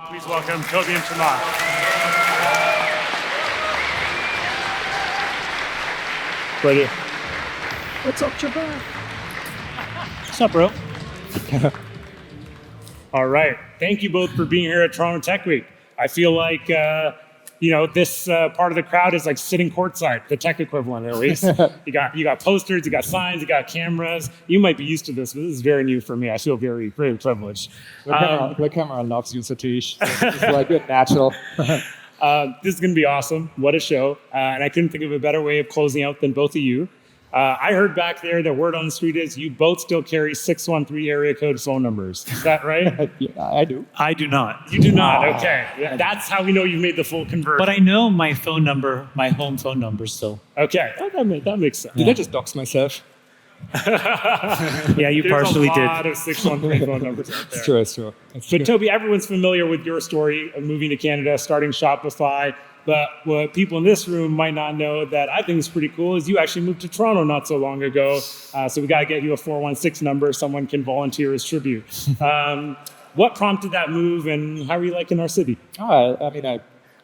Please welcome Tobi and Chamath. Right here. What's up, Chamath? What's up, bro? All right. Thank you both for being here at Toronto Tech Week. I feel like, this part of the crowd is like sitting courtside, the tech equivalent at least. You got posters, you got signs, you got cameras. You might be used to this, but this is very new for me. I feel very, very privileged. The camera loves you, Satish. It's like good natural. This is going to be awesome. What a show. And I couldn't think of a better way of closing out than both of you. I heard back there the word on the street is you both still carry 613 area code phone numbers. Is that right? Yeah, I do. I do not. You do not. Okay. Yeah, that's how we know you've made the full conversion. But I know my phone number, my home phone number still. Okay. Oh, that makes sense. Did I just dox myself? Yeah, you partially did. There's a lot of 613 phone numbers out there. It's true. But Tobi, everyone's familiar with your story of moving to Canada, starting Shopify. But what people in this room might not know that I think is pretty cool is you actually moved to Toronto not so long ago. So we got to get you a 416 number. Someone can volunteer as tribute. What prompted that move, and how are you liking our city? I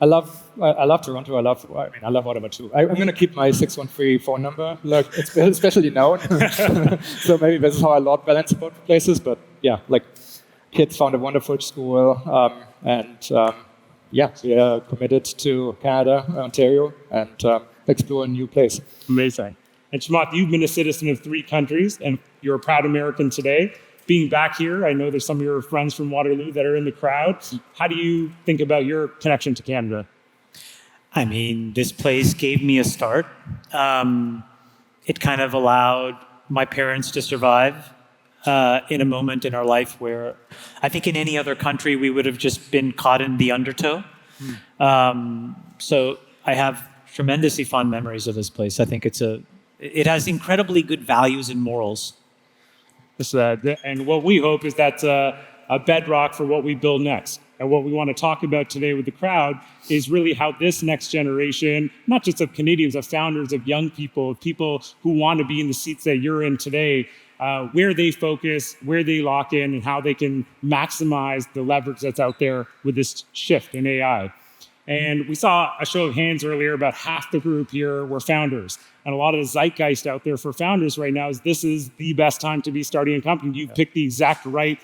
love Toronto. I love Ottawa too. I'm going to keep my 613 phone number. Look, it's especially known. So maybe this is how I load balance about places. But yeah, like kids found a wonderful school, we are committed to Canada, Ontario, and explore a new place. Amazing. And Chamath, you've been a citizen of 3 countries, and you're a proud American today. Being back here, I know there's some of your friends from Waterloo that are in the crowd. How do you think about your connection to Canada? I mean, this place gave me a start. It kind of allowed my parents to survive in a moment in our life where I think in any other country we would have just been caught in the undertow. So I have tremendously fond memories of this place. I think it has incredibly good values and morals. And what we hope is that's a bedrock for what we build next. And what we want to talk about today with the crowd is really how this next generation, not just of Canadians, of founders, of young people, of people who want to be in the seats that you're in today, where they focus, where they lock in, and how they can maximize the leverage that's out there with this shift in AI. And we saw a show of hands earlier, about half the group here were founders. And a lot of the zeitgeist out there for founders right now is this is the best time to be starting a company. You've picked the exact right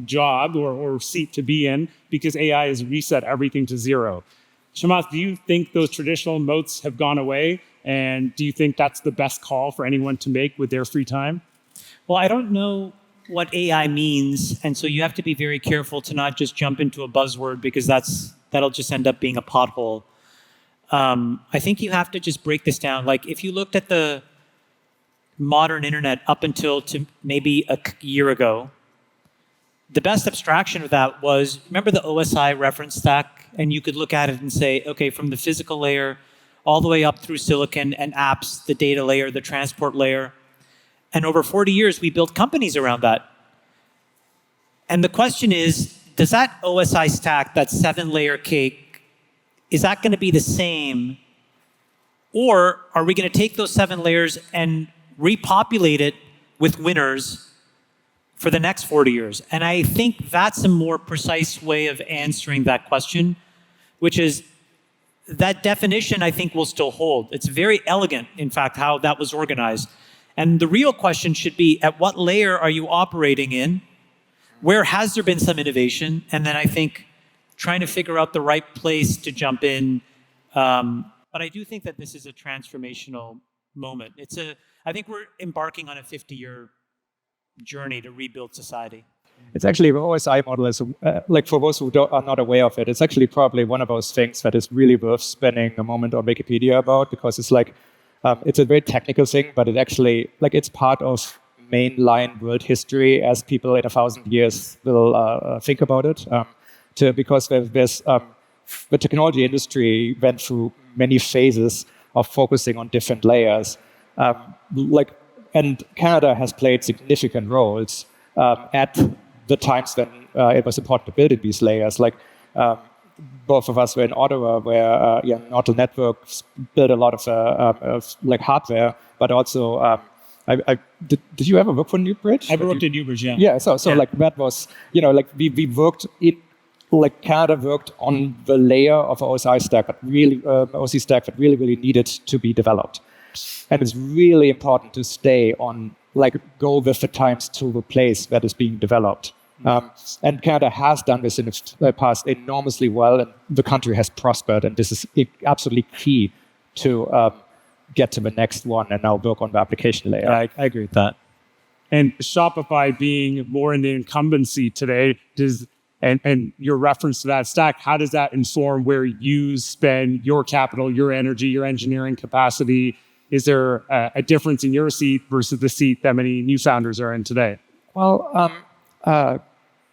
job or seat to be in because AI has reset everything to zero. Chamath, do you think those traditional moats have gone away? And do you think that's the best call for anyone to make with their free time? Well, I don't know what AI means, and so you have to be very careful to not just jump into a buzzword because that'll just end up being a pothole. I think you have to just break this down. Like if you looked at the modern internet up until maybe a year ago, the best abstraction of that was, remember the OSI reference stack? And you could look at it and say, okay, from the physical layer all the way up through silicon and apps, the data layer, the transport layer. And over 40 years, we built companies around that. And the question is, does that OSI stack, that 7-layer cake, is that going to be the same? Or are we going to take those 7 layers and repopulate it with winners for the next 40 years? And I think that's a more precise way of answering that question, which is that definition I think will still hold. It's very elegant, in fact, how that was organized. And the real question should be, at what layer are you operating in? Where has there been some innovation? And then I think trying to figure out the right place to jump in. But I do think that this is a transformational moment. I think we're embarking on a 50-year journey to rebuild society. It's actually the OSI model is like for those who are not aware of it. It's actually probably one of those things that is really worth spending a moment on Wikipedia about because it's like it's a very technical thing, but it actually it's part of mainline world history as people in 1,000 years will think about it. Because there's the technology industry went through many phases of focusing on different layers, and Canada has played significant roles at the times when it was important to build in these layers. Both of us were in Ottawa, where Nortel Networks built a lot of hardware, but also did you ever work for Newbridge? I worked at Newbridge, yeah. Yeah, so that was, we worked like kind of worked on the layer of OSI stack that really, OC stack that really needed to be developed. And it's really important to stay on, like, go with the times to the place that is being developed. And Canada has done this in the past enormously well, and the country has prospered. And this is absolutely key to get to the next one and now work on the application layer. I agree with that. And Shopify being more in the incumbency today, and your reference to that stack, how does that inform where you spend your capital, your energy, your engineering capacity? Is there a difference in your seat versus the seat that many new founders are in today? Well,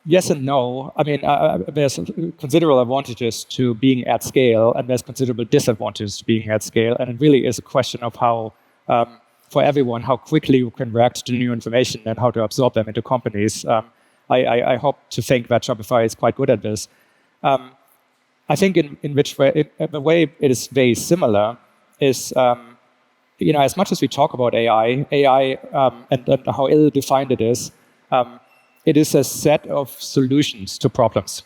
yes and no. I mean, there's considerable advantages to being at scale, and there's considerable disadvantages to being at scale. And it really is a question of how, for everyone, how quickly you can react to new information and how to absorb them into companies. I hope to think that Shopify is quite good at this. I think in which way, the way it is very similar is, as much as we talk about AI and how ill-defined it is a set of solutions to problems.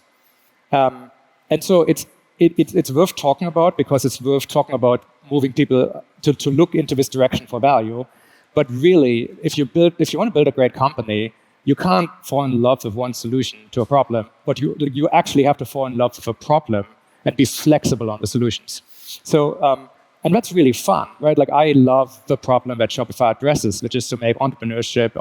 And so it's worth talking about because it's worth talking about moving people to look into this direction for value. But really, if you want to build a great company, you can't fall in love with one solution to a problem, but you actually have to fall in love with a problem and be flexible on the solutions. So, and that's really fun, right? Like, I love the problem that Shopify addresses, which is to make entrepreneurship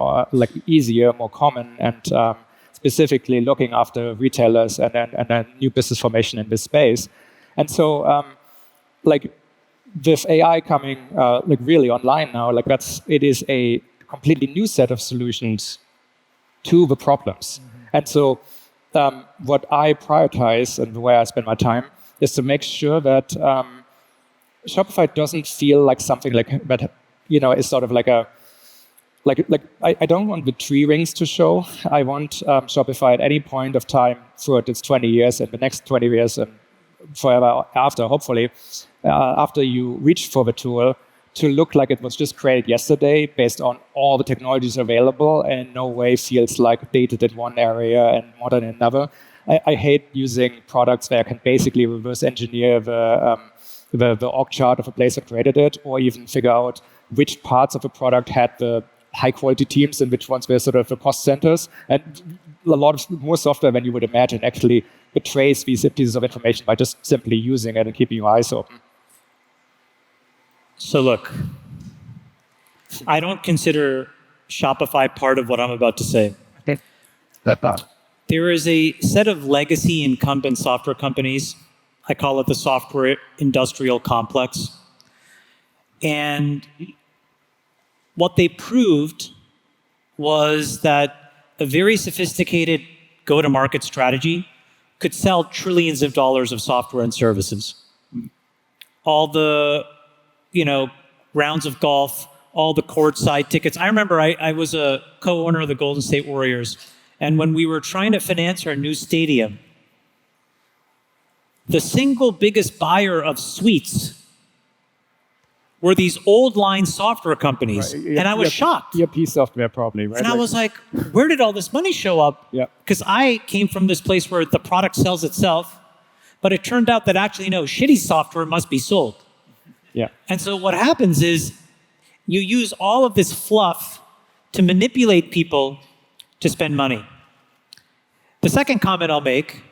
easier, more common, and specifically looking after retailers and then new business formation in this space. And so, with AI coming really online now, it is a completely new set of solutions to the problems. Mm-hmm. And so what I prioritize and where I spend my time is to make sure that Shopify doesn't feel like something that is sort of I don't want the tree rings to show. I want Shopify at any point of time throughout its 20 years and the next 20 years and forever after, hopefully, after you reach for the tool, to look like it was just created yesterday based on all the technologies available and in no way feels like dated in one area and modern in another. I hate using products where I can basically reverse engineer the org chart of a place that created it, or even figure out which parts of a product had the high quality teams and which ones were sort of the cost centers. And a lot of more software than you would imagine actually betrays these pieces of information by just simply using it and keeping your eyes open. So look, I don't consider Shopify part of what I'm about to say. There is a set of legacy incumbent software companies. I call it the software industrial complex. And what they proved was that a very sophisticated go-to-market strategy could sell trillions of dollars of software and services. All the rounds of golf, all the courtside tickets. I remember I was a co-owner of the Golden State Warriors, and when we were trying to finance our new stadium, the single biggest buyer of suites were these old line software companies. Right. And I was shocked. ERP software probably, right? And I was like, where did all this money show up? Yeah. Because I came from this place where the product sells itself, but it turned out that actually, no, shitty software must be sold. Yeah. And so what happens is you use all of this fluff to manipulate people to spend money. The second comment I'll make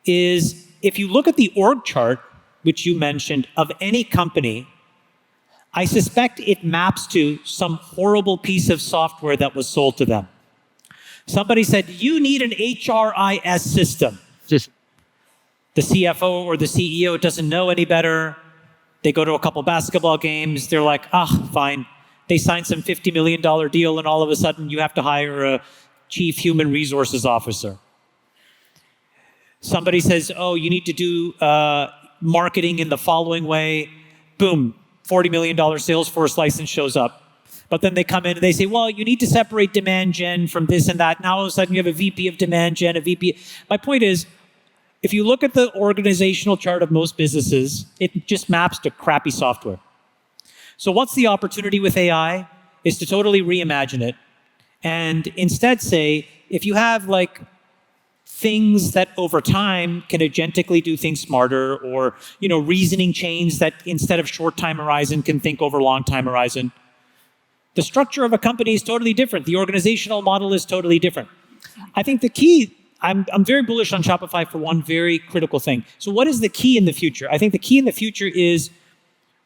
is if you look at the org chart, which you mentioned, of any company, I suspect it maps to some horrible piece of software that was sold to them. Somebody said, you need an HRIS system. Just the CFO or the CEO doesn't know any better. They go to a couple basketball games. They're like, fine. They sign some $50 million deal, and all of a sudden you have to hire a chief human resources officer. Somebody says, you need to do marketing in the following way. Boom, $40 million Salesforce license shows up. But then they come in and they say, well, you need to separate demand gen from this and that. Now all of a sudden you have a VP of demand gen, a VP. My point is, if you look at the organizational chart of most businesses, it just maps to crappy software. So what's the opportunity with AI? Is to totally reimagine it. And instead say, if you have things that over time can agentically do things smarter, or reasoning chains that instead of short time horizon can think over long time horizon. The structure of a company is totally different. The organizational model is totally different. I think the key, I'm very bullish on Shopify for one very critical thing. So what is the key in the future? I think the key in the future is,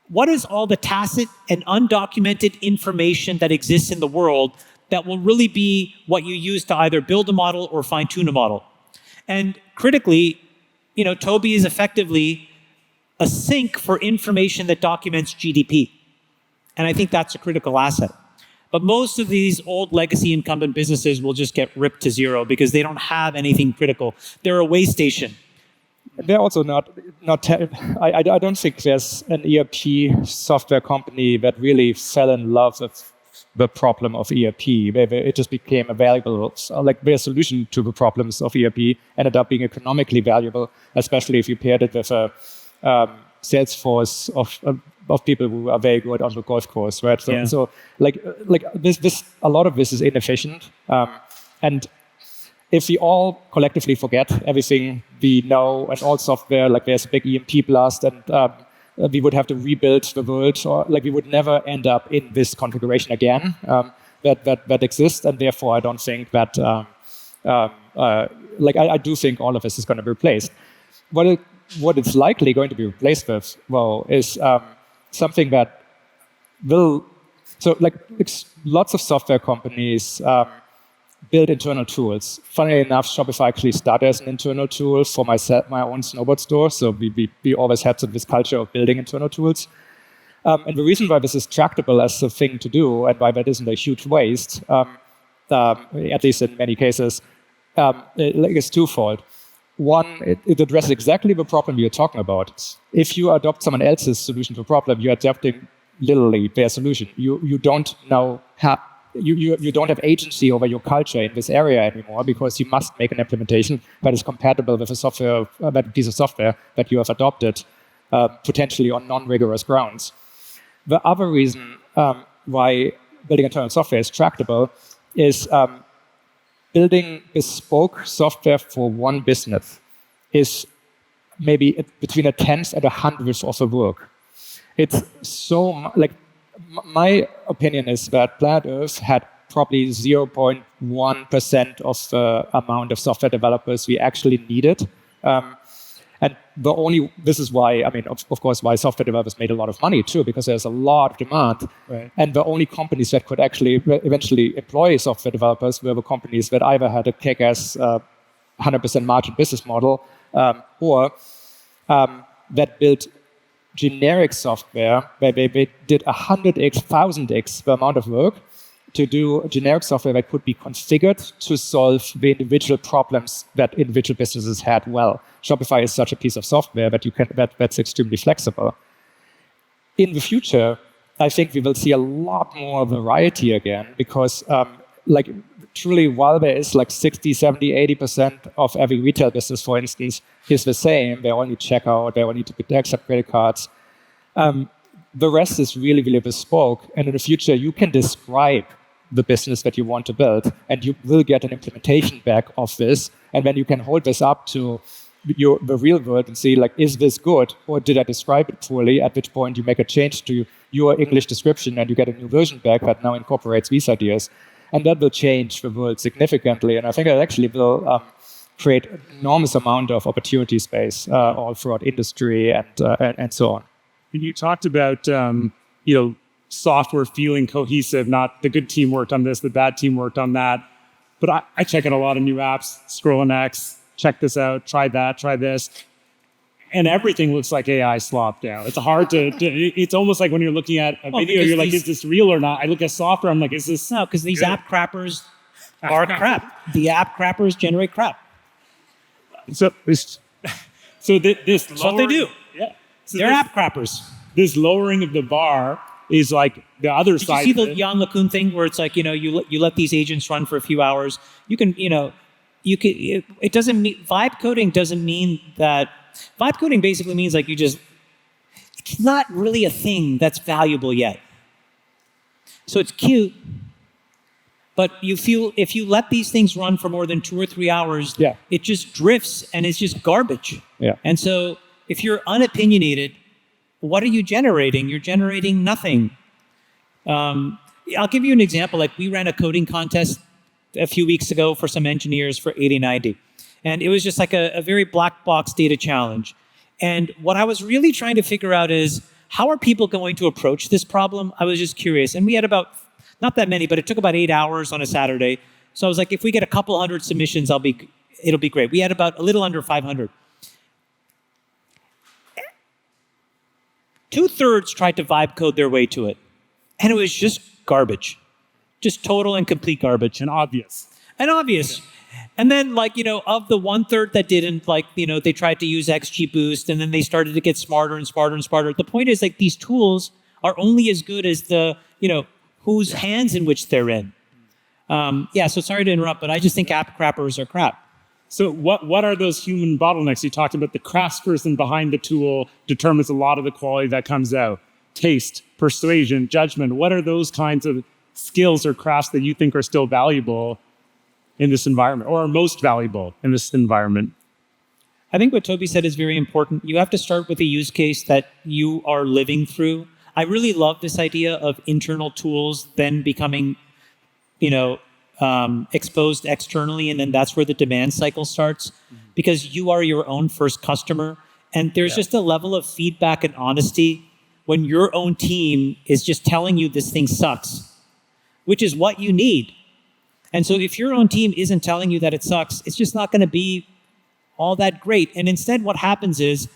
what is all the tacit and undocumented information that exists in the world that will really be what you use to either build a model or fine-tune a model? And critically, Tobi is effectively a sink for information that documents GDP. And I think that's a critical asset. But most of these old legacy incumbent businesses will just get ripped to zero because they don't have anything critical. They're a way station. They're also not. I don't think there's an ERP software company that really fell in love with the problem of ERP. It just became a valuable, their solution to the problems of ERP ended up being economically valuable, especially if you paired it with a sales force of people who are very good on the golf course, right? So this a lot of this is inefficient, and if we all collectively forget everything we know and all software, there's a big EMP blast, and we would have to rebuild the world, or we would never end up in this configuration again that exists, and therefore I don't think that I do think all of this is going to be replaced. What it's likely going to be replaced with, is something that will, lots of software companies build internal tools. Funnily enough, Shopify actually started as an internal tool for my own snowboard store. So we always had this culture of building internal tools. And the reason why this is tractable as a thing to do, and why that isn't a huge waste, at least in many cases, is twofold. One, it addresses exactly the problem you're talking about. If you adopt someone else's solution to a problem, you're adopting literally their solution. You don't now have you don't have agency over your culture in this area anymore, because you must make an implementation that is compatible with that piece of software that you have adopted, potentially on non-rigorous grounds. The other reason why building internal software is tractable is building bespoke software for one business is maybe between a tenth and a hundredth of the work. It's so my opinion is that Planet Earth had probably 0.1% of the amount of software developers we actually needed. And this is why, of course, why software developers made a lot of money too, because there's a lot of demand. Right. And the only companies that could actually eventually employ software developers were the companies that either had a kick-ass 100% margin business model, or that built generic software where they did 100x, 1000x the amount of work to do generic software that could be configured to solve the individual problems that individual businesses had. Well, Shopify is such a piece of software that that's extremely flexible. In the future, I think we will see a lot more variety again, because truly, while there is 60, 70, 80% of every retail business, for instance, is the same, they all need checkout, they all need to accept credit cards. The rest is really, really bespoke. And in the future, you can describe the business that you want to build, and you will get an implementation back of this. And then you can hold this up to the real world and see, is this good, or did I describe it poorly? At which point you make a change to your English description and you get a new version back that now incorporates these ideas. And that will change the world significantly. And I think it actually will create an enormous amount of opportunity space all throughout industry and so on. And you talked about software feeling cohesive, not the good team worked on this, the bad team worked on that. But I check out a lot of new apps, scroll on X, check this out, try that, try this. And everything looks like AI slopped out. It's hard it's almost like when you're looking at a video, you're like, is this real or not? I look at software, I'm like, is this? No, because these app crappers are crap. The app crappers generate crap. So this That's what they do. Yeah. So They're app crappers. This lowering of the bar is like the other Did side. you see the Jan LeCun thing where it's like, you let these agents run for a few hours. You can, it doesn't mean, vibe coding doesn't mean that. Vibe coding basically means it's not really a thing that's valuable yet. So it's cute, But you feel if you let these things run for more than 2 or 3 hours, it just drifts and it's just garbage. Yeah. And so if you're unopinionated, what are you generating? You're generating nothing. I'll give you an example. Like we ran a coding contest a few weeks ago for some engineers for 8090. And it was just like a very black box data challenge. And what I was really trying to figure out is, how are people going to approach this problem? I was just curious. And we had about, not that many, but it took about 8 hours on a Saturday. So I was like, if we get a couple hundred submissions, it'll be great. We had about a little under 500. 2/3 tried to vibe code their way to it. And it was just garbage. Just total and complete garbage. And obvious. And then, like, of the 1/3 that didn't, like, they tried to use XGBoost, and then they started to get smarter and smarter and smarter. The point is, like, these tools are only as good as the, whose hands in which they're in. So sorry to interrupt, but I just think app crappers are crap. So what are those human bottlenecks? You talked about the craftsperson behind the tool determines a lot of the quality that comes out. Taste, persuasion, judgment. What are those kinds of skills or crafts that you think are still valuable in this environment, or are most valuable in this environment? I think what Tobi said is very important. You have to start with a use case that you are living through. I really love this idea of internal tools then becoming, exposed externally, and then that's where the demand cycle starts, because you are your own first customer. And there's just a level of feedback and honesty when your own team is just telling you this thing sucks, which is what you need. And so if your own team isn't telling you that it sucks, it's just not going to be all that great. And instead what happens is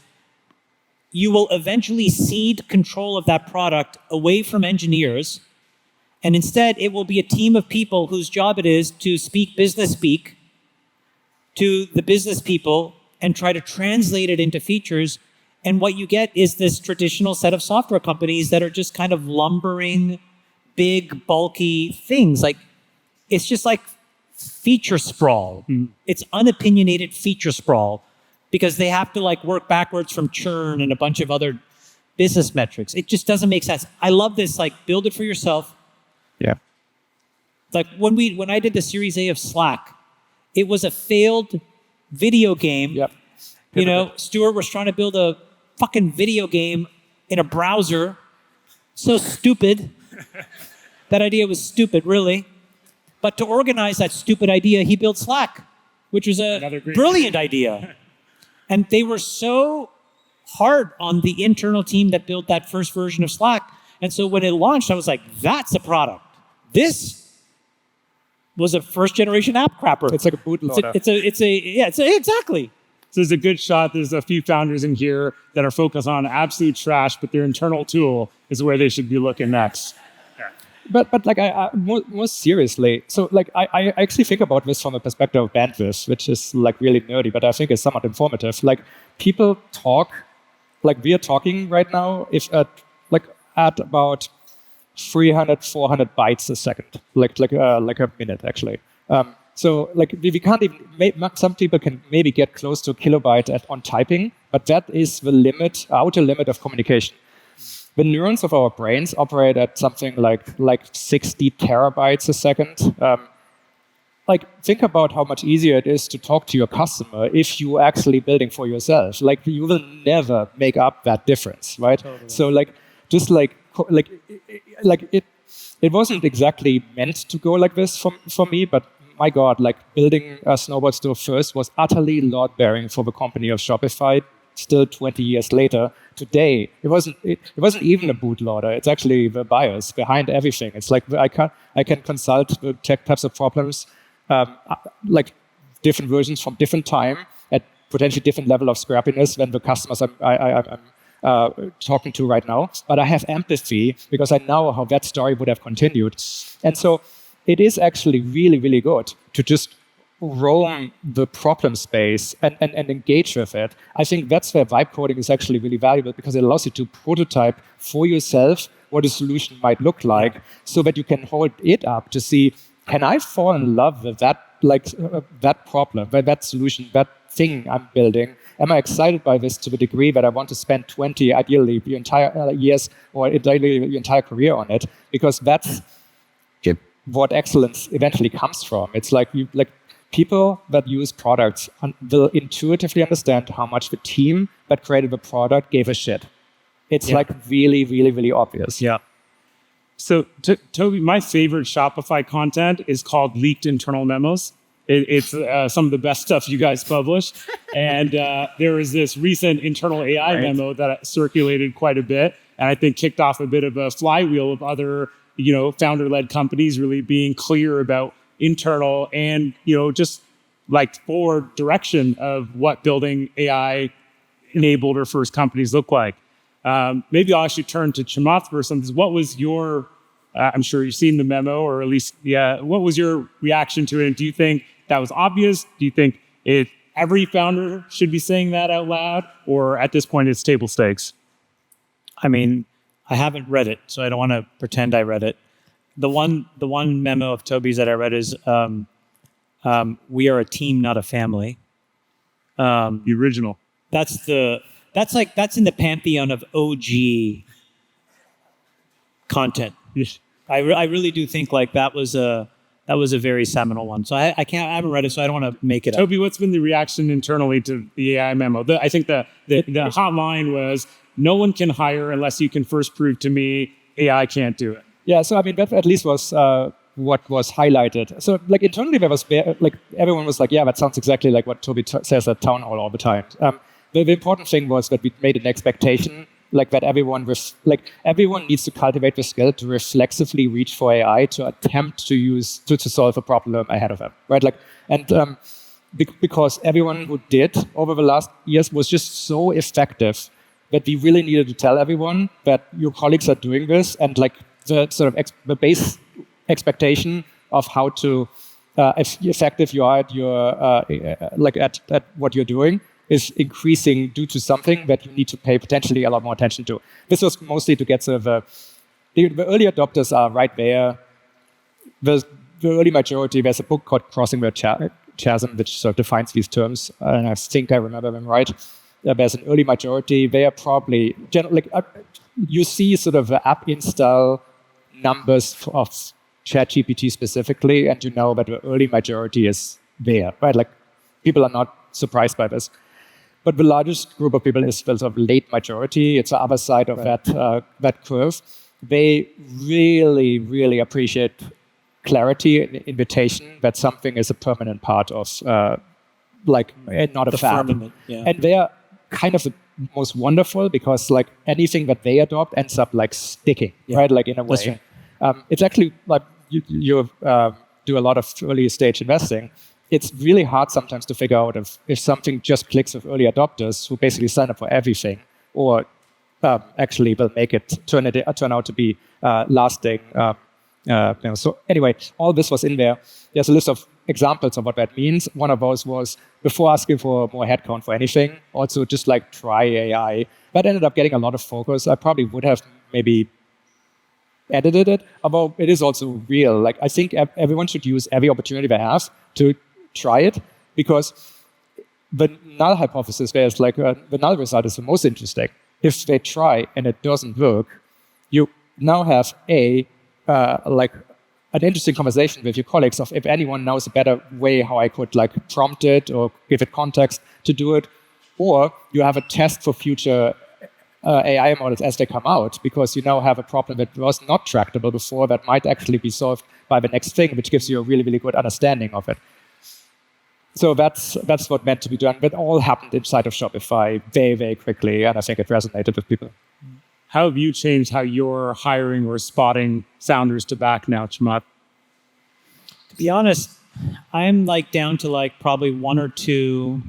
you will eventually cede control of that product away from engineers. And instead it will be a team of people whose job it is to speak business speak to the business people and try to translate it into features. And what you get is this traditional set of software companies that are just kind of lumbering, big, bulky things. Like, it's just like feature sprawl. It's unopinionated feature sprawl because they have to like work backwards from churn and a bunch of other business metrics. It just doesn't make sense. I love this, like, build it for yourself. Yeah. Like when I did the Series A of Slack, it was a failed video game. Yep. Stuart was trying to build a fucking video game in a browser. So stupid. That idea was stupid, really. But to organize that stupid idea, he built Slack, which was a brilliant idea. And they were so hard on the internal team that built that first version of Slack. And so when it launched, I was like, that's a product. This was a first generation app crapper. It's like a bootloader. Exactly. So there's a good shot. There's a few founders in here that are focused on absolute trash, but their internal tool is where they should be looking next. But like I more seriously, so like I actually think about this from a perspective of bandwidth, which is like really nerdy, but I think it's somewhat informative. Like people talk, like we are talking right now, if at about 300, 400 bytes a second, like a minute actually. So like we can't even, some people can maybe get close to a kilobyte on typing, but that is the outer limit of communication. The neurons of our brains operate at something like 60 terabytes a second. Think about how much easier it is to talk to your customer if you're actually building for yourself. Like, you will never make up that difference, right? Totally. So it wasn't exactly meant to go like this for me, but my God, like building a snowboard store first was utterly load-bearing for the company of Shopify. Still 20 years later, today, it wasn't even a bootloader. It's actually the BIOS behind everything. It's like I can consult the tech types of problems, like different versions from different time at potentially different level of scrappiness than the customers I'm talking to right now. But I have empathy because I know how that story would have continued. And so it is actually really, really good to just roam the problem space and engage with it. I think that's where vibe coding is actually really valuable, because it allows you to prototype for yourself what a solution might look like, so that you can hold it up to see, can I fall in love with that, that problem, with that solution, that thing I'm building? Am I excited by this to the degree that I want to spend 20, ideally, the entire years, or ideally the entire career on it? Because that's what excellence eventually comes from. It's like people that use products will intuitively understand how much the team that created the product gave a shit. It's like really, really, really obvious. Yeah. So, Tobi, my favorite Shopify content is called leaked internal memos. It's some of the best stuff you guys publish. And there was this recent internal AI memo that circulated quite a bit, and I think kicked off a bit of a flywheel of other, founder-led companies really being clear about internal and, just like forward direction of what building AI-enabled or first companies look like. Maybe I'll actually turn to Chamath for some. What was your, I'm sure you've seen the memo, or at least, what was your reaction to it? And do you think that was obvious? Do you think every founder should be saying that out loud? Or at this point, it's table stakes? I mean, I haven't read it, so I don't want to pretend I read it. The one memo of Tobi's that I read is, we are a team, not a family. The original. That's in the pantheon of OG content. I really do think like that was a very seminal one. So I haven't read it, so I don't want to make it up. Tobi, what's been the reaction internally to the AI memo? I think the hot line was, no one can hire unless you can first prove to me AI can't do it. Yeah, so I mean, that at least was what was highlighted. So like internally, there was everyone was like, yeah, that sounds exactly like what Tobi says at town hall all the time. The important thing was that we made an expectation, like that everyone needs to cultivate the skill to reflexively reach for AI to attempt to solve a problem ahead of them, right? Because everyone who did over the last years was just so effective that we really needed to tell everyone that your colleagues are doing this, and like the sort of the base expectation of how to effective you are at your at what you're doing is increasing due to something that you need to pay potentially a lot more attention to. This was mostly to get sort of the early adopters are right there. The early majority, there's a book called Crossing the Chasm, which sort of defines these terms, and I think I remember them right. There's an early majority. They are probably, you see sort of the app install numbers of ChatGPT specifically, and you know that the early majority is there, right? Like people are not surprised by this. But the largest group of people is the sort of late majority. It's the other side of that curve. They really, really appreciate clarity and invitation that something is a permanent part of, not a fad. Yeah. And they are kind of the most wonderful because like anything that they adopt ends up like sticking, right? Like in a way. That's right. It's actually like you do a lot of early stage investing. It's really hard sometimes to figure out if something just clicks with early adopters who basically sign up for everything, or actually will make it turn out to be lasting. So anyway, all this was in there. There's a list of examples of what that means. One of those was before asking for more headcount for anything, also just like try AI. That ended up getting a lot of focus. I probably would have maybe edited it, although it is also real. Like I think everyone should use every opportunity they have to try it, because the null hypothesis there is like the null result is the most interesting. If they try and it doesn't work, you now have an interesting conversation with your colleagues of if anyone knows a better way how I could like prompt it or give it context to do it, or you have a test for future AI models as they come out, because you now have a problem that was not tractable before that might actually be solved by the next thing, which gives you a really, really good understanding of it. So that's what meant to be done. But all happened inside of Shopify very, very quickly, and I think it resonated with people. How have you changed how you're hiring or spotting founders to back now, Chamath? To be honest, I'm like down to like probably 1 or 2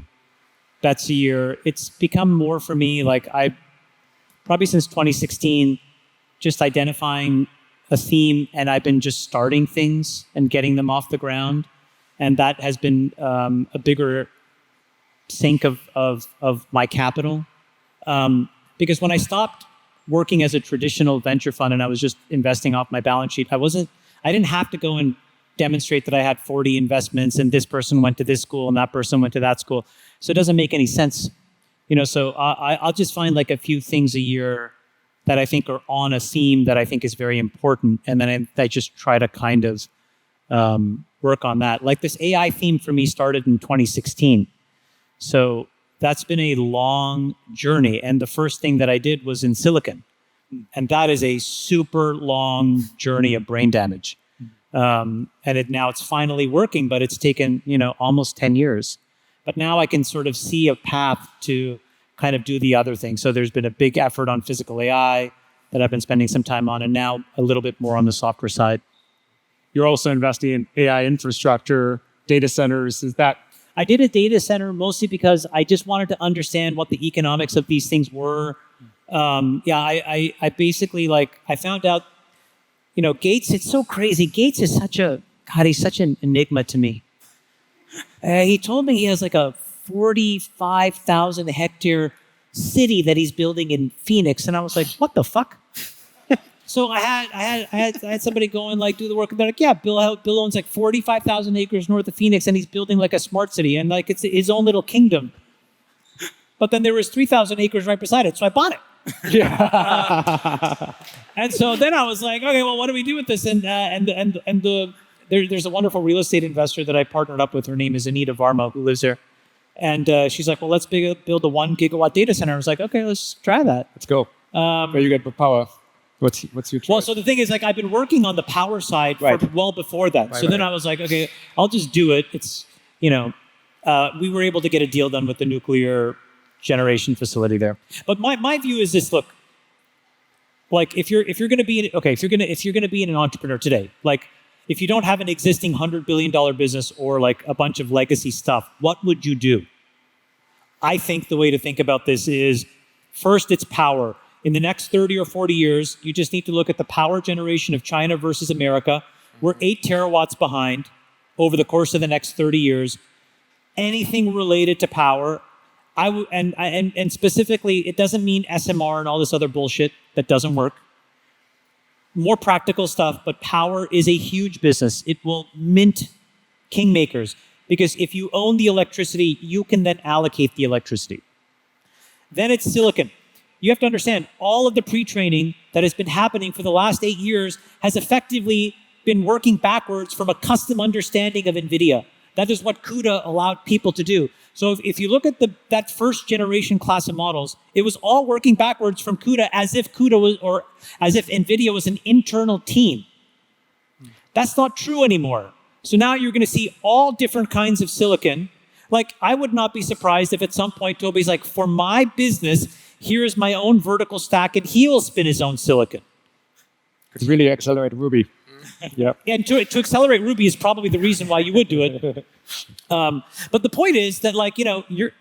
bets a year. It's become more for me like I probably since 2016, just identifying a theme, and I've been just starting things and getting them off the ground. And that has been a bigger sink of my capital. Because when I stopped working as a traditional venture fund and I was just investing off my balance sheet, I didn't have to go and demonstrate that I had 40 investments and this person went to this school and that person went to that school. So it doesn't make any sense. So I'll just find like a few things a year that I think are on a theme that I think is very important. And then I just try to kind of work on that. Like this AI theme for me started in 2016. So that's been a long journey. And the first thing that I did was in silicon. And that is a super long journey of brain damage. And now it's finally working, but it's taken, almost 10 years. But now I can sort of see a path to kind of do the other thing. So there's been a big effort on physical AI that I've been spending some time on, and now a little bit more on the software side. You're also investing in AI infrastructure, data centers. Is that? I did a data center mostly because I just wanted to understand what the economics of these things were. I basically I found out, Gates, it's so crazy. Gates is he's such an enigma to me. He told me he has like a 45,000 hectare city that he's building in Phoenix. And I was like, what the fuck? So I had somebody go and do the work, and they're like, yeah, Bill owns like 45,000 acres north of Phoenix, and he's building like a smart city, and it's his own little kingdom. But then there was 3,000 acres right beside it, so I bought it. And so then I was like, okay, well, what do we do with this? There's a wonderful real estate investor that I partnered up with. Her name is Anita Varma, who lives there. And she's like, well, let's build a 1 gigawatt data center. I was like, okay, let's try that. Let's go. Where you get the power? What's your choice? Well, so the thing is, I've been working on the power side well before that. Then I was like, okay, I'll just do it. It's, we were able to get a deal done with the nuclear generation facility there. But my view is this: look, if you're going to be an entrepreneur today, if you don't have an existing $100 billion business or a bunch of legacy stuff, what would you do? I think the way to think about this is, first, it's power. In the next 30 or 40 years, you just need to look at the power generation of China versus America. We're 8 terawatts behind over the course of the next 30 years. Anything related to power, and specifically, it doesn't mean SMR and all this other bullshit that doesn't work. More practical stuff, but power is a huge business. It will mint kingmakers, because if you own the electricity, you can then allocate the electricity. Then it's silicon. You have to understand, all of the pre-training that has been happening for the last 8 years has effectively been working backwards from a custom understanding of NVIDIA. That is what CUDA allowed people to do. So if you look at that first generation class of models, it was all working backwards from CUDA as if NVIDIA was an internal team. That's not true anymore. So now you're going to see all different kinds of silicon. I would not be surprised if at some point Tobi's like, for my business, here is my own vertical stack, and he will spin his own silicon. Could really accelerate Ruby. Yeah. And to accelerate Ruby is probably the reason why you would do it. But the point is that,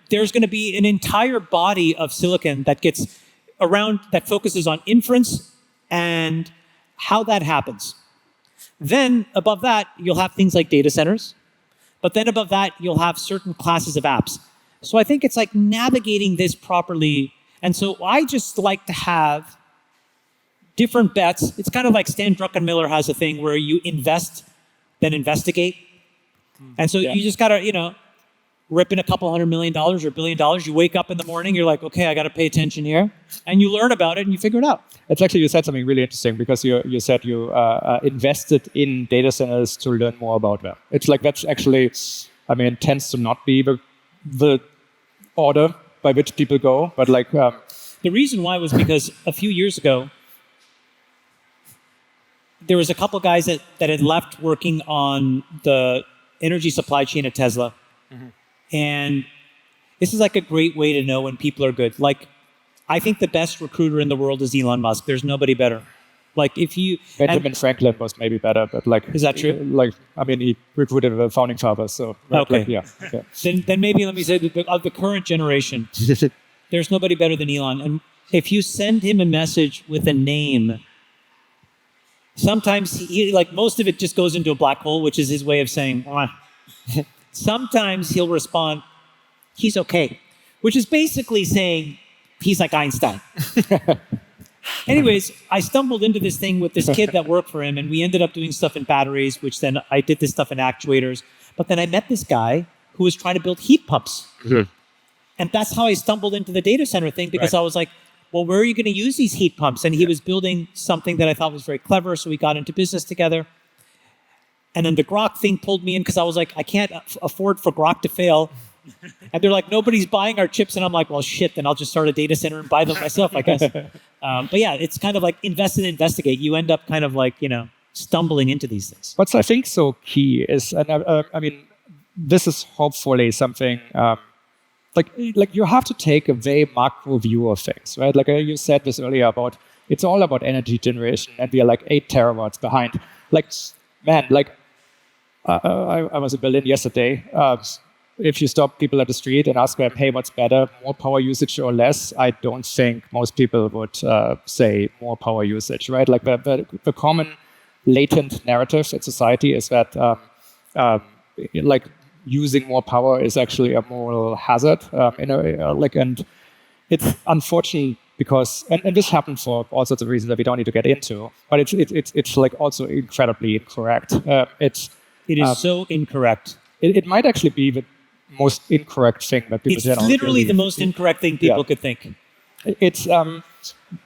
there's going to be an entire body of silicon that gets around, that focuses on inference and how that happens. Then above that, you'll have things like data centers. But then above that, you'll have certain classes of apps. So I think it's navigating this properly. And so I just like to have different bets. It's kind of like Stan Druckenmiller has a thing where you invest, then investigate. And so you just got to, rip in a couple $100 million or $1 billion. You wake up in the morning, you're like, okay, I got to pay attention here. And you learn about it and you figure it out. It's actually, you said something really interesting, because you said you invested in data centers to learn more about them. It's that's actually, tends to not be the order by which people go, but the reason why was because a few years ago, there was a couple guys that had left working on the energy supply chain at Tesla. Mm-hmm. And this is a great way to know when people are good. I think the best recruiter in the world is Elon Musk. There's nobody better. Benjamin Franklin was maybe better, but is that true? He recruited the founding fathers, so okay. Okay. Then maybe let me say that of the current generation, there's nobody better than Elon. And if you send him a message with a name, sometimes he most of it just goes into a black hole, which is his way of saying, sometimes he'll respond, he's okay, which is basically saying he's like Einstein. Anyways, I stumbled into this thing with this kid that worked for him, and we ended up doing stuff in batteries, which then I did this stuff in actuators. But then I met this guy who was trying to build heat pumps. Mm-hmm. And that's how I stumbled into the data center thing, because I was like, well, where are you going to use these heat pumps? And he was building something that I thought was very clever, so we got into business together. And then the Grok thing pulled me in because I was like, I can't afford for Grok to fail. And they're like, nobody's buying our chips. And I'm like, well, shit, then I'll just start a data center and buy them myself, I guess. But yeah, it's kind of like invest and investigate. You end up kind of like, stumbling into these things. What's I think so key is, and I mean, this is hopefully something like you have to take a very macro view of things, right? Like you said this earlier about, it's all about energy generation, and we are like 8 terawatts behind. Like, man, like I was in Berlin yesterday. If you stop people at the street and ask them, hey, what's better, more power usage or less? I don't think most people would say more power usage, right? Like the common latent narrative in society is that like using more power is actually a moral hazard, and it's unfortunate because, and this happened for all sorts of reasons that we don't need to get into, but it's like also incredibly incorrect. It is so incorrect. It might actually be the most incorrect thing that people generally It's literally believe. the most incorrect thing people could think. It's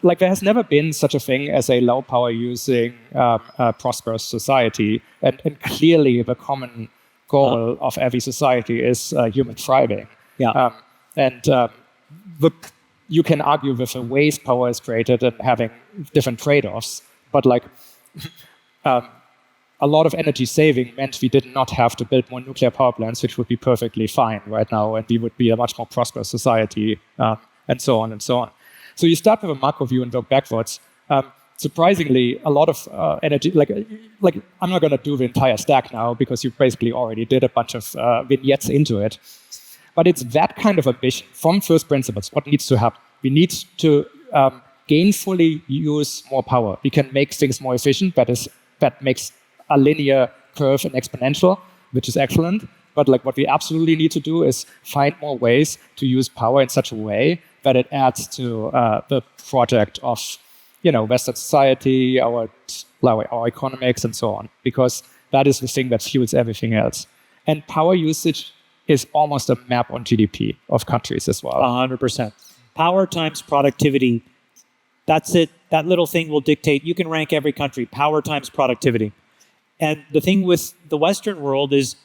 like there has never been such a thing as a low power using prosperous society, and clearly the common goal of every society is human thriving. Yeah. You can argue with the ways power is created and having different trade-offs, but like a lot of energy saving meant we did not have to build more nuclear power plants, which would be perfectly fine right now, and we would be a much more prosperous society, and so on and so on. So you start with a macro view and work backwards. Surprisingly, a lot of energy, like I'm not going to do the entire stack now because you basically already did a bunch of vignettes into it. But it's that kind of ambition from first principles. What needs to happen? We need to gainfully use more power. We can make things more efficient. That makes a linear curve and exponential, which is excellent. But like what we absolutely need to do is find more ways to use power in such a way that it adds to the project of Western society, our economics, and so on, because that is the thing that fuels everything else. And power usage is almost a map on GDP of countries as well. 100%. Power times productivity. That's it. That little thing will dictate. You can rank every country. Power times productivity. And the thing with the Western world is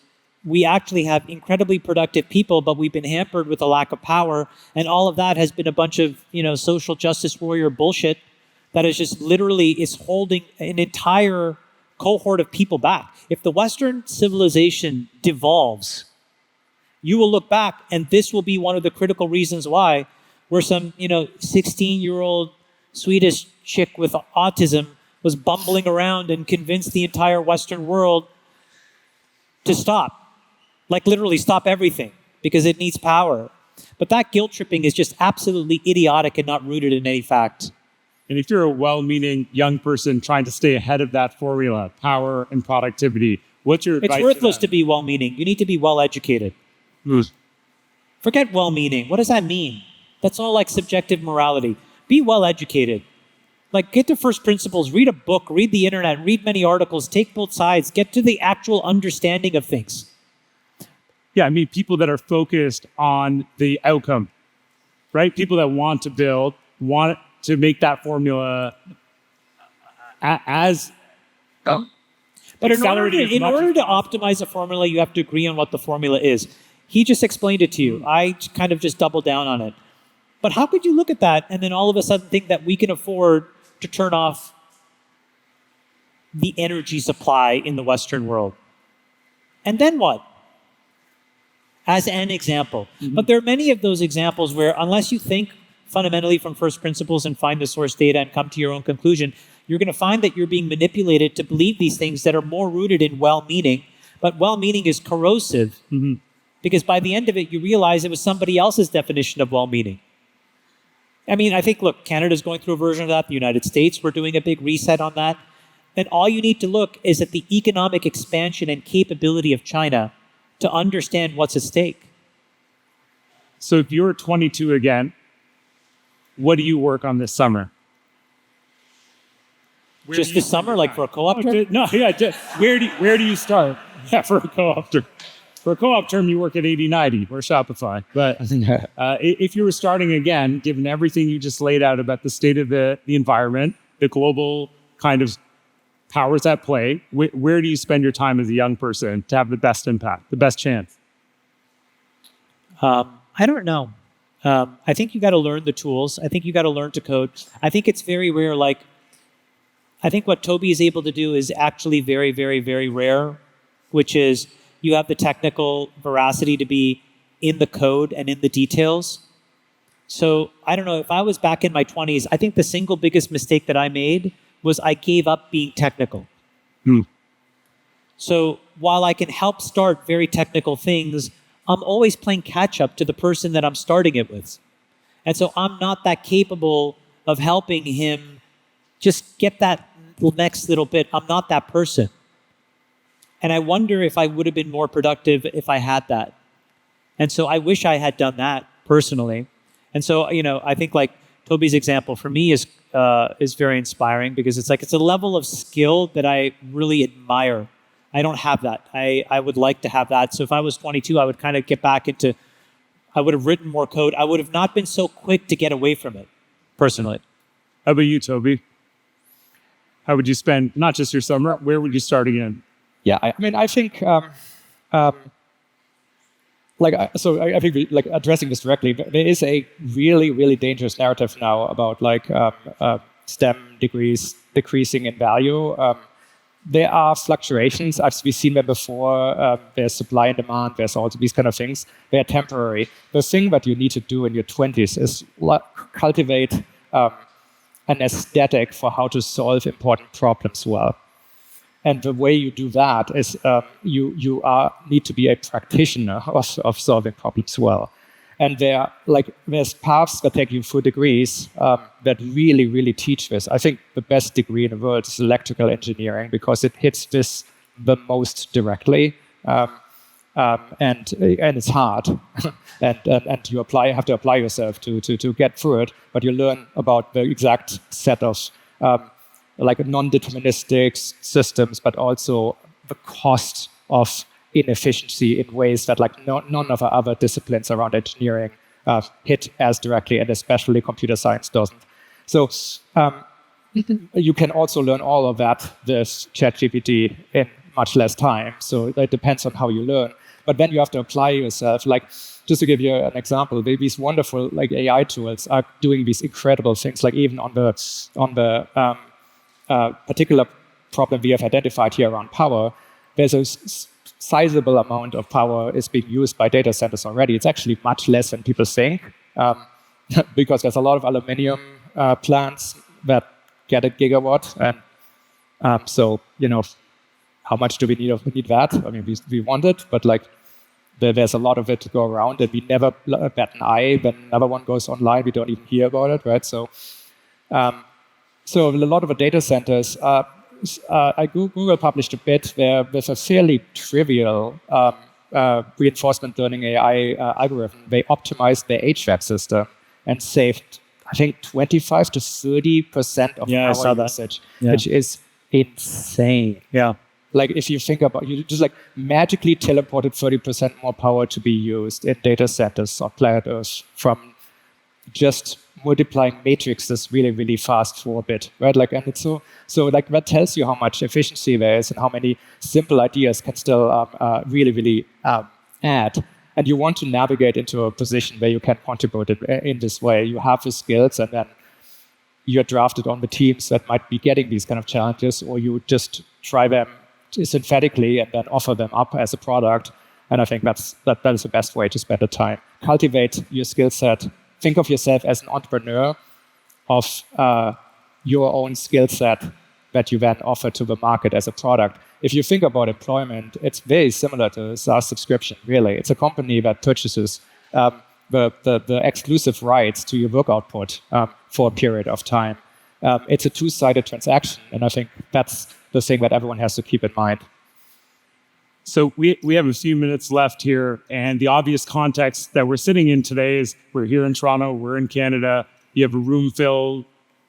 we actually have incredibly productive people, but we've been hampered with a lack of power. And all of that has been a bunch of, social justice warrior bullshit that is just literally is holding an entire cohort of people back. If the Western civilization devolves, you will look back and this will be one of the critical reasons why we're some, 16-year-old Swedish chick with autism was bumbling around and convinced the entire Western world to stop. Like literally stop everything because it needs power. But that guilt tripping is just absolutely idiotic and not rooted in any fact. And if you're a well-meaning young person trying to stay ahead of that formula, power and productivity, what's your advice? It's worthless to be well-meaning. You need to be well-educated. Forget well-meaning. What does that mean? That's all like subjective morality. Be well-educated. Like get to first principles, read a book, read the internet, read many articles, take both sides, get to the actual understanding of things. Yeah, I mean, people that are focused on the outcome, right? People that want to build, want to make that formula as... But in order to optimize a formula, you have to agree on what the formula is. He just explained it to you. I kind of just doubled down on it. But how could you look at that and then all of a sudden think that we can afford to turn off the energy supply in the Western world? And then what? As an example. But there are many of those examples where unless you think fundamentally from first principles and find the source data and come to your own conclusion, you're going to find that you're being manipulated to believe these things that are more rooted in well-meaning. But well-meaning is corrosive because by the end of it, you realize it was somebody else's definition of well-meaning. I mean, I think, look, Canada's going through a version of that. The United States, we're doing a big reset on that. And all you need to look is at the economic expansion and capability of China to understand what's at stake. So if you're 22 again, what do you work on this summer? Just this summer, like for a co-op term? No, yeah. Where do you start? Yeah, for a co-op term. For a co-op term, you work at 80/90 or Shopify. But if you were starting again, given everything you just laid out about the state of the environment, the global kind of Power's at play. Where do you spend your time as a young person to have the best impact, the best chance? I don't know. I think you got to learn the tools. I think you got to learn to code. I think it's very rare. Like, I think what Tobi is able to do is actually very, very, very rare, which is you have the technical veracity to be in the code and in the details. So I don't know, if I was back in my 20s, I think the single biggest mistake that I made was I gave up being technical. So while I can help start very technical things, I'm always playing catch up to the person that I'm starting it with. And so I'm not that capable of helping him just get that next little bit. I'm not that person. And I wonder if I would have been more productive if I had that. And so I wish I had done that personally. And so, I think like Tobi's example for me is very inspiring, because it's a level of skill that I really admire. I don't have that. I would like to have that. So if I was 22, I would kind of get back into, I would have written more code. I would have not been so quick to get away from it, personally. How about you, Tobi? How would you spend not just your summer? Where would you start again? Yeah, I think I think like addressing this directly, there is a really, really dangerous narrative now about STEM degrees decreasing in value. There are fluctuations. We've seen them before. There's supply and demand. There's also these kind of things. They're temporary. The thing that you need to do in your 20s is cultivate an aesthetic for how to solve important problems well. And the way you do that is you need to be a practitioner of solving problems well. And there's paths that take you through degrees that really, really teach this. I think the best degree in the world is electrical engineering, because it hits this the most directly, and it's hard, and you have to apply yourself to get through it. But you learn about the exact set of non-deterministic systems, but also the cost of inefficiency in ways that none of our other disciplines around engineering hit as directly, and especially computer science doesn't. So you can also learn all of that with ChatGPT in much less time. So it depends on how you learn. But then you have to apply yourself. Just to give you an example, these wonderful AI tools are doing these incredible things. Even on the particular problem we have identified here around power, there's a sizable amount of power is being used by data centers already. It's actually much less than people think, because there's a lot of aluminium plants that get a gigawatt, and so how much do we need? We need that. I mean, we want it, but there's a lot of it to go around, and we never bat an eye when another one goes online. We don't even hear about it, right? So a lot of the data centers, Google published a bit where there's a fairly trivial reinforcement learning AI algorithm. They optimized their HVAC system and saved, I think, 25 to 30% of power usage, which is insane. Yeah. If you think about, you just magically teleported 30% more power to be used in data centers on planet Earth from just multiplying matrices really, really fast for a bit, right? And it's so that tells you how much efficiency there is and how many simple ideas can still really, really add. And you want to navigate into a position where you can contribute in this way. You have the skills, and then you're drafted on the teams that might be getting these kind of challenges, or you just try them synthetically and then offer them up as a product. And I think that is the best way to spend the time. Cultivate your skill set. Think of yourself as an entrepreneur of your own skill set that you then offer to the market as a product. If you think about employment, it's very similar to a SaaS subscription, really. It's a company that purchases the exclusive rights to your work output for a period of time. It's a two-sided transaction, and I think that's the thing that everyone has to keep in mind. So we have a few minutes left here, and the obvious context that we're sitting in today is we're here in Toronto, we're in Canada. You have a room filled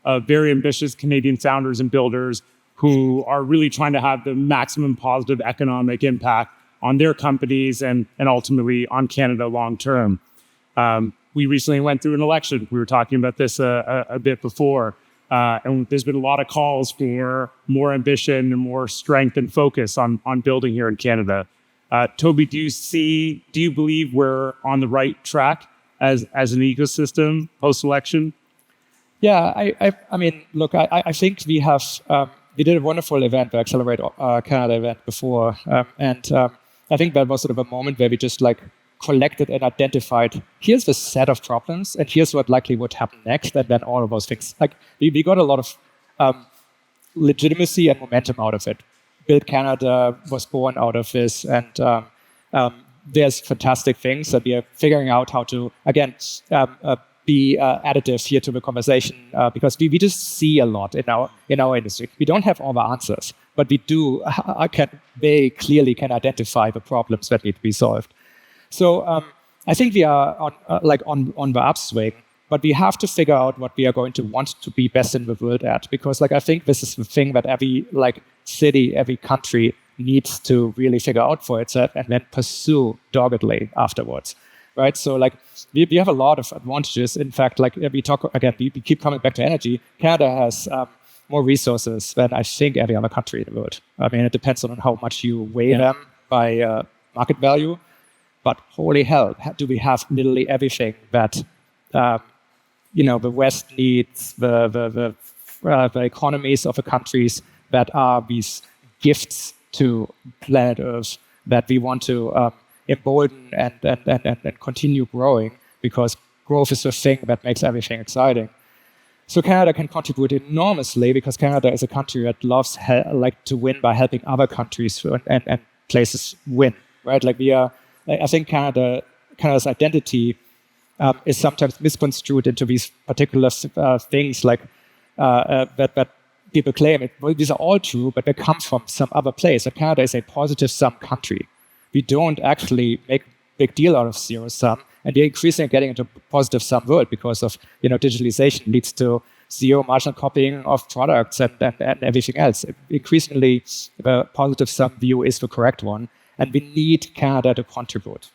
of very ambitious Canadian founders and builders who are really trying to have the maximum positive economic impact on their companies and ultimately on Canada long term. We recently went through an election. We were talking about this a bit before. And there's been a lot of calls for more ambition and more strength and focus on building here in Canada. Tobi, do you believe we're on the right track as an ecosystem post-election? Yeah, I mean, look, I think we did a wonderful event, the Accelerate Canada event before, and I think that was sort of a moment where we just like collected and identified, here's the set of problems, and here's what likely would happen next, and then all of those things. Like we got a lot of legitimacy and momentum out of it. Build Canada was born out of this, and there's fantastic things that we are figuring out how to, again, be additive here to the conversation, because we just see a lot in our industry. We don't have all the answers, but we do. I can very clearly can identify the problems that need to be solved. So I think we are on the upswing, but we have to figure out what we are going to want to be best in the world at, because I think this is the thing that every city, every country needs to really figure out for itself and then pursue doggedly afterwards. Right, so we have a lot of advantages. In fact, we talk again, we keep coming back to energy. Canada has more resources than I think every other country in the world. I mean, it depends on how much you weigh them by market value. But holy hell, do we have literally everything that the West needs, the economies of the countries that are these gifts to planet Earth that we want to embolden and continue growing, because growth is the thing that makes everything exciting. So Canada can contribute enormously, because Canada is a country that loves to win by helping other countries and places win. Right? I think Canada's identity is sometimes misconstrued into these particular things that people claim. These are all true, but they come from some other place. And Canada is a positive sum country. We don't actually make a big deal out of zero sum, and we're increasingly getting into a positive sum world because of digitalization leads to zero marginal copying of products and everything else. Increasingly, the positive sum view is the correct one, and we need Canada to contribute.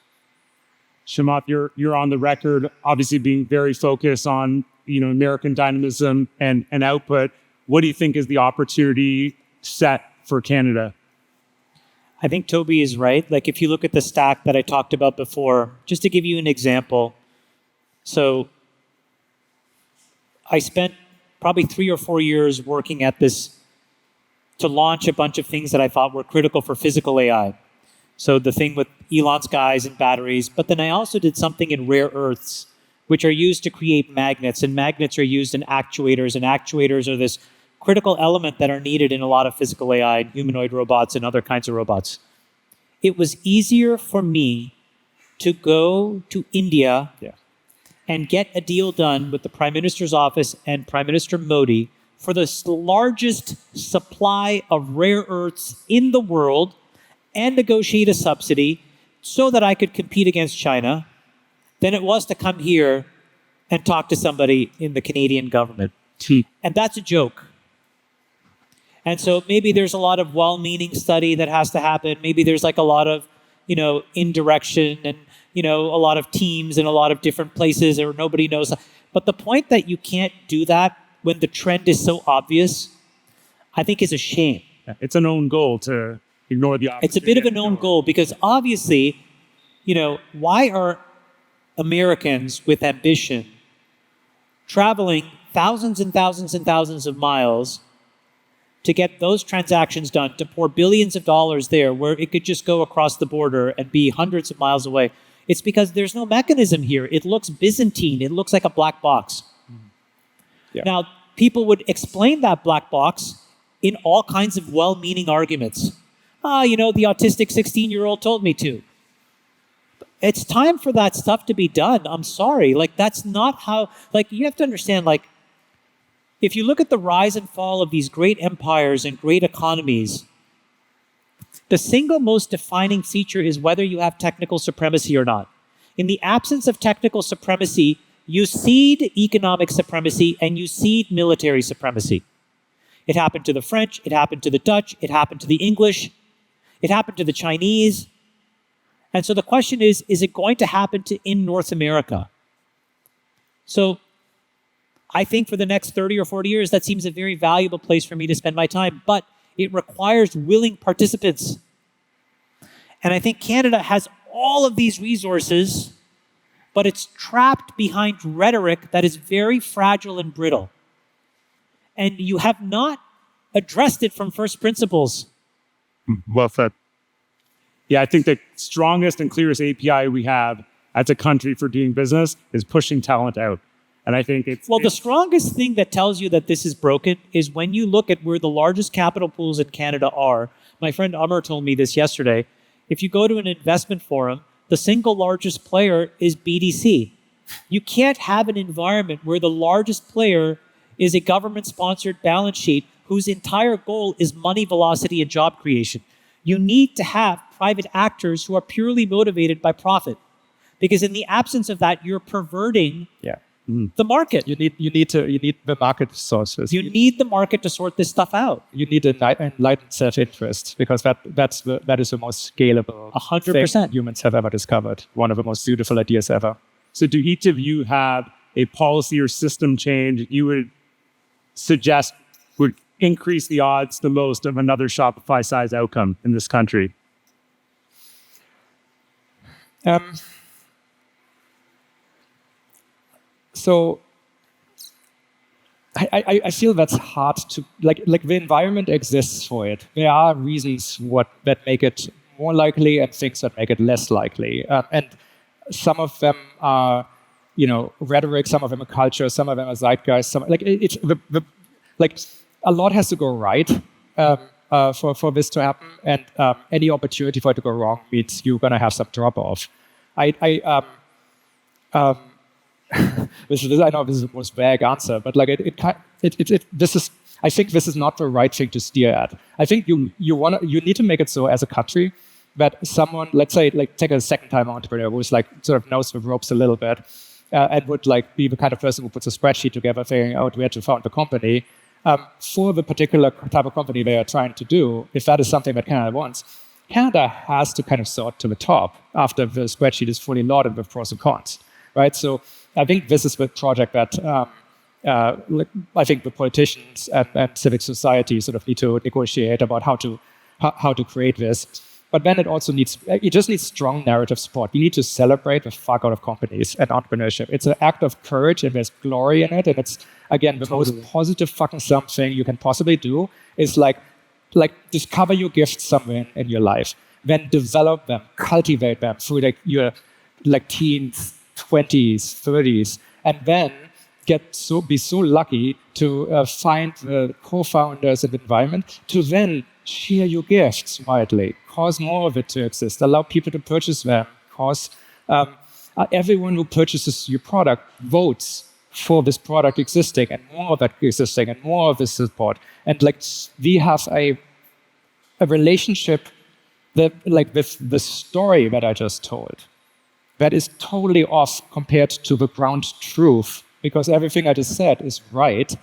Chamath, you're on the record, obviously being very focused on American dynamism and output. What do you think is the opportunity set for Canada? I think Tobi is right. If you look at the stack that I talked about before, just to give you an example. So I spent probably 3 or 4 years working at this to launch a bunch of things that I thought were critical for physical AI. So the thing with Elon skies and batteries, but then I also did something in rare earths, which are used to create magnets, and magnets are used in actuators, and actuators are this critical element that are needed in a lot of physical AI, humanoid robots, and other kinds of robots. It was easier for me to go to India and get a deal done with the Prime Minister's office and Prime Minister Modi for the largest supply of rare earths in the world and negotiate a subsidy so that I could compete against China than it was to come here and talk to somebody in the Canadian government. And that's a joke. And so maybe there's a lot of well-meaning study that has to happen. Maybe there's a lot of, indirection and, a lot of teams in a lot of different places or nobody knows. But the point that you can't do that when the trend is so obvious, I think is a shame. It's an own goal to ignore the opportunity. It's a bit of an own goal because obviously, why are Americans with ambition traveling thousands and thousands and thousands of miles to get those transactions done, to pour billions of dollars there where it could just go across the border and be hundreds of miles away? It's because there's no mechanism here. It looks Byzantine. It looks like a black box. Yeah. Now, people would explain that black box in all kinds of well-meaning arguments. The autistic 16-year-old told me to. It's time for that stuff to be done. I'm sorry. That's not how, you have to understand, if you look at the rise and fall of these great empires and great economies, the single most defining feature is whether you have technical supremacy or not. In the absence of technical supremacy, you cede economic supremacy and you cede military supremacy. It happened to the French, it happened to the Dutch, it happened to the English, it happened to the Chinese. And so the question is it going to happen in North America? So I think for the next 30 or 40 years, that seems a very valuable place for me to spend my time, but it requires willing participants. And I think Canada has all of these resources, but it's trapped behind rhetoric that is very fragile and brittle. And you have not addressed it from first principles. Well said. Yeah, I think the strongest and clearest API we have as a country for doing business is pushing talent out. And I think the strongest thing that tells you that this is broken is when you look at where the largest capital pools in Canada are. My friend Amar told me this yesterday. If you go to an investment forum, the single largest player is BDC. You can't have an environment where the largest player is a government-sponsored balance sheet whose entire goal is money velocity and job creation. You need to have private actors who are purely motivated by profit. Because in the absence of that, you're perverting the market. You need the market sources. You need the market to sort this stuff out. You need enlightened self-interest, because that is the most scalable 100% thing humans have ever discovered. One of the most beautiful ideas ever. So do each of you have a policy or system change you would suggest would increase the odds the most of another Shopify size outcome in this country? So I feel that's hard to, like the environment exists for it. There are reasons that make it more likely and things that make it less likely. And some of them are, rhetoric, some of them are culture, some of them are zeitgeist, a lot has to go right for this to happen, and any opportunity for it to go wrong means you're going to have some drop-off. I know this is the most vague answer, but I think this is not the right thing to steer at. I think you need to make it so as a country that someone, let's say, take a second-time entrepreneur who's sort of knows the ropes a little bit, and would be the kind of person who puts a spreadsheet together, figuring out where to found the company. For the particular type of company they are trying to do, if that is something that Canada wants, Canada has to kind of sort to the top after the spreadsheet is fully loaded with pros and cons, right? So I think this is the project that I think the politicians and civic society sort of need to negotiate about how to create this. But then it just needs strong narrative support. You need to celebrate the fuck out of companies and entrepreneurship. It's an act of courage, and there's glory in it. And it's, again, the most positive fucking something you can possibly do is discover your gifts somewhere in your life. Then develop them, cultivate them through your teens, 20s, 30s, and then be so lucky to find the co-founders and environment to then share your gifts widely, cause more of it to exist, allow people to purchase them, cause everyone who purchases your product votes for this product existing, and more of that existing, and more of this support. And we have a relationship that, with the story that I just told, that is totally off compared to the ground truth, because everything I just said is right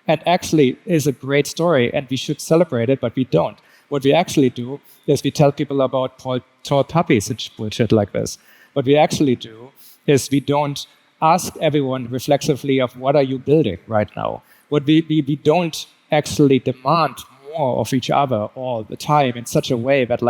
and actually is a great story, and we should celebrate it, but we don't. What we actually do is we tell people about tall puppies and bullshit like this. What we actually do is we don't ask everyone reflexively of what are you building right now. What we don't actually demand more of each other all the time in such a way that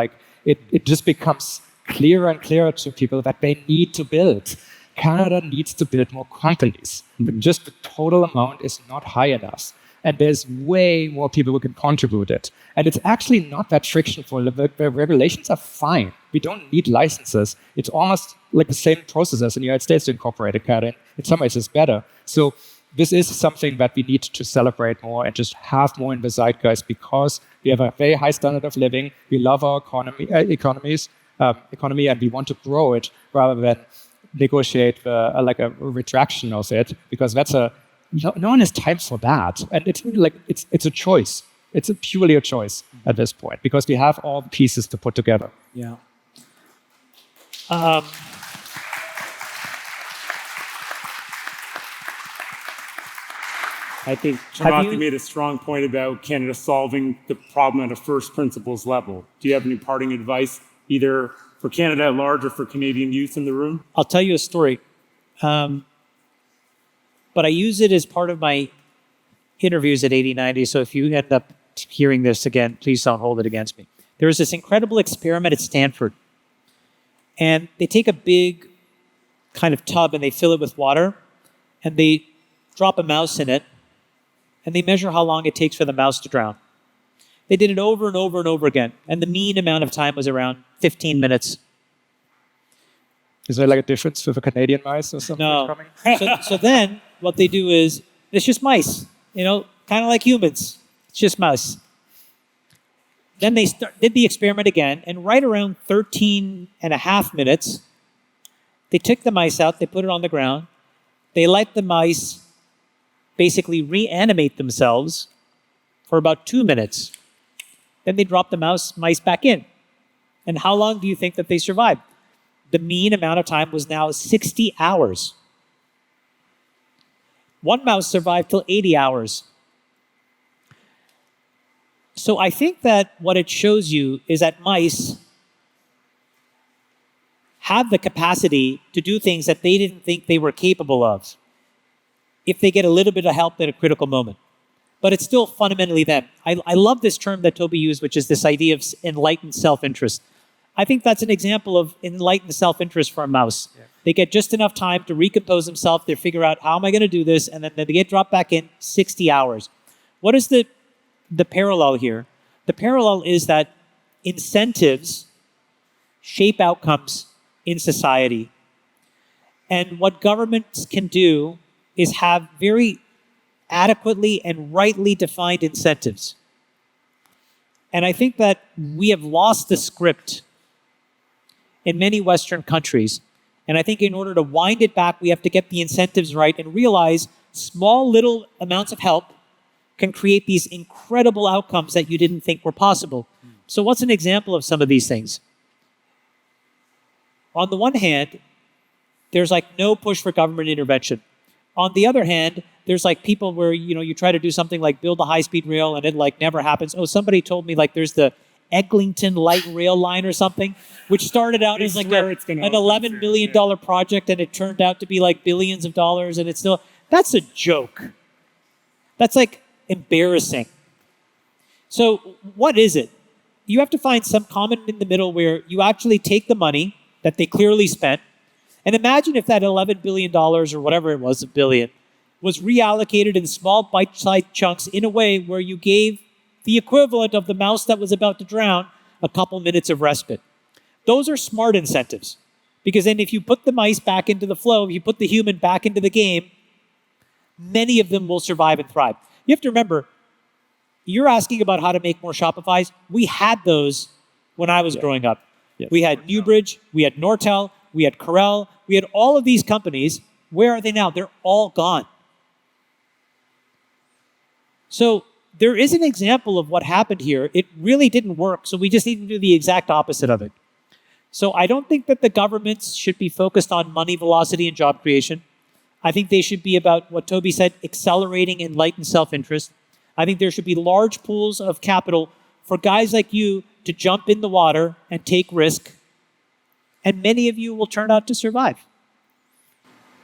it just becomes clearer and clearer to people that they need to build. Canada needs to build more companies. But just the total amount is not high enough. And there's way more people who can contribute it. And it's actually not that frictional. The regulations are fine. We don't need licenses. It's almost like the same process as in the United States to incorporate a Canada. In some ways, it's better. So this is something that we need to celebrate more and just have more in the zeitgeist, because we have a very high standard of living. We love our economy, and we want to grow it rather than negotiate a retraction of it, because that's no one has time for that, and it's a choice. It's purely a choice at this point, because we have all the pieces to put together. Yeah. I think Chamath made a strong point about Canada solving the problem at a first principles level. Do you have any parting advice, either for Canada at large or for Canadian youth in the room? I'll tell you a story. but I use it as part of my interviews at 8090. So if you end up hearing this again, please don't hold it against me. There was this incredible experiment at Stanford. And they take a big kind of tub and they fill it with water. And they drop a mouse in it. And they measure how long it takes for the mouse to drown. They did it over and over and over again. And the mean amount of time was around 15 minutes. Is there like a difference with a Canadian mice or something? No. So then what they do is, it's just mice, kind of like humans. It's just mice. Then they did the experiment again, and right around 13 and a half minutes, they took the mice out, they put it on the ground, they let the mice basically reanimate themselves for about 2 minutes. Then they dropped the mice back in. And how long do you think that they survived? The mean amount of time was now 60 hours. One mouse survived till 80 hours. So I think that what it shows you is that mice have the capacity to do things that they didn't think they were capable of if they get a little bit of help at a critical moment. But it's still fundamentally them. I love this term that Tobi used, which is this idea of enlightened self-interest. I think that's an example of enlightened self-interest for a mouse. Yeah. They get just enough time to recompose themselves, they figure out, how am I going to do this? And then they get dropped back in 60 hours. What is the parallel here? The parallel is that incentives shape outcomes in society. And what governments can do is have very adequately and rightly defined incentives. And I think that we have lost the script in many Western countries. And I think in order to wind it back, we have to get the incentives right and realize small little amounts of help can create these incredible outcomes that you didn't think were possible. So what's an example of some of these things? On the one hand, there's like no push for government intervention. On the other hand, there's like people where, you try to do something like build a high-speed rail and it like never happens. Oh, somebody told me like there's the Eglinton light rail line or something, which started out as like an $11 million project and it turned out to be like billions of dollars and it's still, that's a joke. That's like embarrassing. So what is it? You have to find some common in the middle where you actually take the money that they clearly spent and imagine if that $11 billion or whatever it was, a billion, was reallocated in small bite-sized chunks in a way where you gave the equivalent of the mouse that was about to drown a couple minutes of respite. Those are smart incentives. Because then if you put the mice back into the flow, if you put the human back into the game, many of them will survive and thrive. You have to remember, you're asking about how to make more Shopifys. We had those when I was growing up. Yes. We had Newbridge, we had Nortel, we had Corel, we had all of these companies. Where are they now? They're all gone. So there is an example of what happened here. It really didn't work, so we just need to do the exact opposite of it. So I don't think that the governments should be focused on money, velocity, and job creation. I think they should be about what Tobi said, accelerating enlightened self-interest. I think there should be large pools of capital for guys like you to jump in the water and take risk. And many of you will turn out to survive.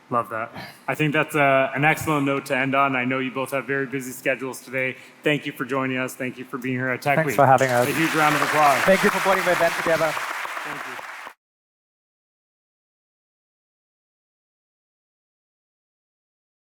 Love that. I think that's an excellent note to end on. I know you both have very busy schedules today. Thank you for joining us. Thank you for being here at Tech Week. Thanks for having us. A huge round of applause. Thank you for putting the event together. Thank you.